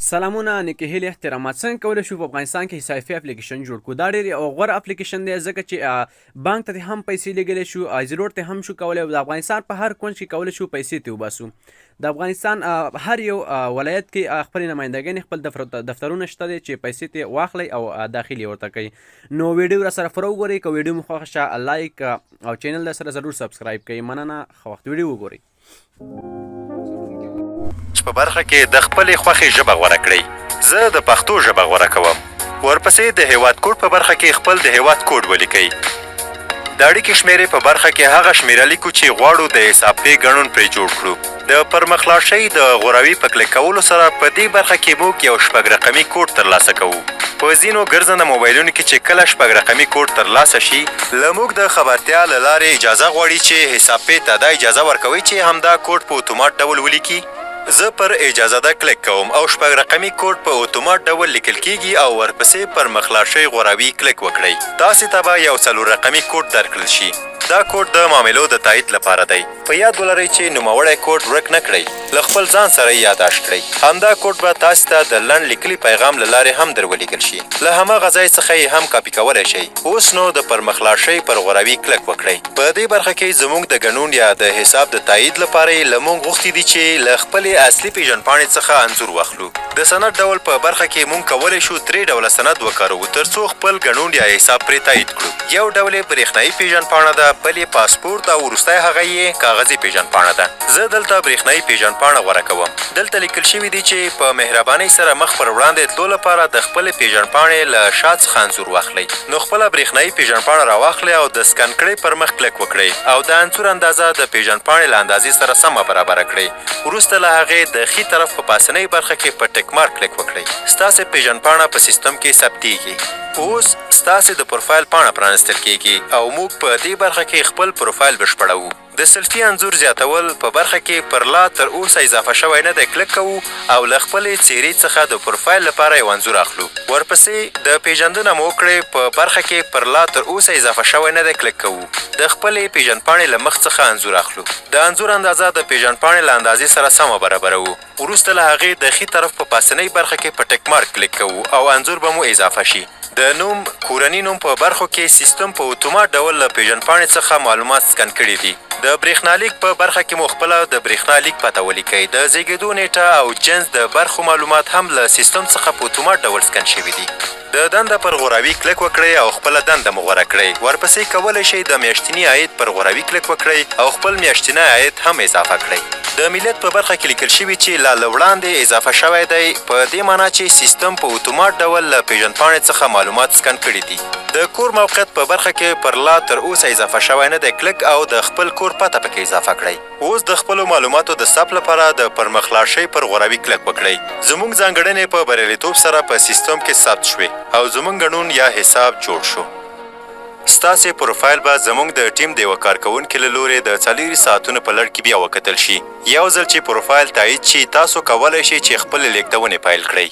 سلامونه نیکه هیلې احترامات. څنګه کولی شو په افغانستان کې حساب افلیکشن جوړ کړو؟ دا ډېر او غوره افلیکشن دی ځکه چې بانک ته هم پیسې لیږلی شو، ایزیلوډ ته هم شو کولی، د افغانستان په هر کونج کې کولی شو پیسې ترې وباسو. د افغانستان هر یو ولایت کې خپلې نمایندګانې خپل دفترونه شته دی چې پیسې ترې واخلئ او داخل یې ورته کوي. نو ویډیو را سره پوره وګورئ. که ویډیو مو خوښه شه لایک او چینل در سره ضرور سبسکرایب کوئ. مننه. ښه وخت. ویډیو وګورئ. په برخه کې د خپلې خوښې ژبه غوره کړئ. زه د پښتو ژبه غوره کوم. ورپسې د هیواد کوډ په برخه کې خپل د هیواد کوډ ولیکئ. د اړیکې شمیرې په برخه کې هغه شمیره لیکو چې غواړو د حساب پې ګڼون پرې جوړ کړو. د پرمخلاړشۍ د غوروي په کلیک کولو سره په دې برخه کې موږ یو شپږ رقمي کوډ ترلاسه کوو. په ځینو ګرځنده موبایلونو کې چې کله شپږ رقمي کوډ ترلاسه شي، له موږ د خبرتیا له لارې اجازه غواړي چې حساب پې ته دا اجازه ورکوي چې همدا کوډ په اتومات ډول ولیکي. زه پر اجازه ده کلیک کوم او شپږ رقمي کوډ په اتومات ډول لیکل کیږي او ورپسې پر مخلاړشۍ غوروي کلیک وکړئ. تاسې ته به یو څلور رقمي کوډ درکړل شي. دا کوډ د معاملو د تایید لپاره دی. په یاد ولرئ چې نوموړی کوډ ورک نه کړئ، له خپل ځان سره یې یاداشت کړئ. همدا کوډ به تاسې ته د لنډ لیکلي پیغام له لارې هم در ولیږل شي. له هماغه ځای څخه یې هم کاپي کولی شئ. اوس نو د پرمخلاړشۍ پر غوروي کلیک وکړئ. په دې برخه کې زموږ د ګڼون یا د حساب د تایید لپاره یې له موږ غوښتي دي چې له خپلې اصلي پیژندپاڼې څخه انځور واخلو. د سند ډول په برخه کې موږ کولی شو درې ډوله سند وکاروو تر څو خپل ګڼون یا حساب پرې تایید کړو. یو ډول یې برېښنایي پیژندپاڼه ده، بل یې پاسپورت او وروستی هغه یې کاغذي پیژندپاڼه ده. زه دلته برېښنایي پیژندپاڼه غوره کوم. دلته لیکل شوي دي چې په مهربانۍ سره مخ پر وړاندې تلو لپاره د خپلې پیژندپاڼې له شا څخه انځور واخلئ. نو خپله برېښنایي پیژندپاڼه راواخلئ او د سکن کړئ پر مخ کلیک وکړئ او د انځور اندازه د پیژندپاڼې له اندازې سره سمه برابره کړئ. وروسته له هغې د ښي طرف په پاسنۍ برخه کې په ټک مارک کلیک وکړئ. ستاسې پیژندپاڼه په سیستم کې ثبتیږي. اوس ستاسې د پروفایل پاڼه پرانستل کیږي او موږ په دې برخه کې خپل پروفایل بشپړوو. د سلفي انځور زیاتول په برخه کې پر لا تر اوسه اضافه شوی نه دی کلیک کوو او له خپلې څیرې څخه د پروفایل لپاره یو انځور اخلو. ورپسې د پیژندنه مو وکړئ په برخه کې پر لا تر اوسه اضافه شوی نه دی کلیک کوو. د خپلې پیژندپاڼې له مخ څخه انځور اخلو. د انځور اندازه د پیژندپاڼې له اندازې سره سمه برابروو. وروسته له هغې د ښي طرف په پاسنۍ برخه کې په ټک مارک کلیک کوو او انځور به مو اضافه شي. د نوم، کورني نوم په برخو کې سیستم په اتومات ډول له پیژندپاڼې څخه معلومات سکن کړي دي. د برېښنالیک په برخه کې مو خپله د برېښنالیک پته ولیکئ. د زیږېدو نیټه او جنس د برخو معلومات هم له سیستم څخه په اتومات ډول سکن شوي دي. د دنده پر غوروي کلیک وکړئ او خپله دنده مو غوره کړئ. ورپسې کولی شئ د میاشتني عاید پر غوروي کلیک وکړئ او خپل میاشتنی عاید هم اضافه کړئ. د ملیت په برخه کې لیکل شوي چې لا له وړاندې اضافه شوی دی، په دې معنا چې سیستم په اتومات ډول له پیژندپاڼې څخه معلومات سکن کړي دي. د کور موقعیت په برخه کې پر لا تر اوسه اضافه شوی نه دی کلیک او د خپل کور پته پکې اضافه کړئ. اوس د خپلو معلوماتو د ثبت لپاره د پرمخلاړشۍ پر غوروي کلیک وکړئ. زموږ ځانګړنې په بریالیتوب سره په سیستم کې ثبت شوې او زموږ ګڼون یا حساب جوړ شو. ستاسې پروفایل به زموږ د ټیم د یوه کارکوونکي له لورې د 4 ساعتونو په لړ کې بیا وکتل شي. یو ځل چې پروفایل تایید شي، تاسو کولی شئ چې خپلې لیږدونې پیل کړئ.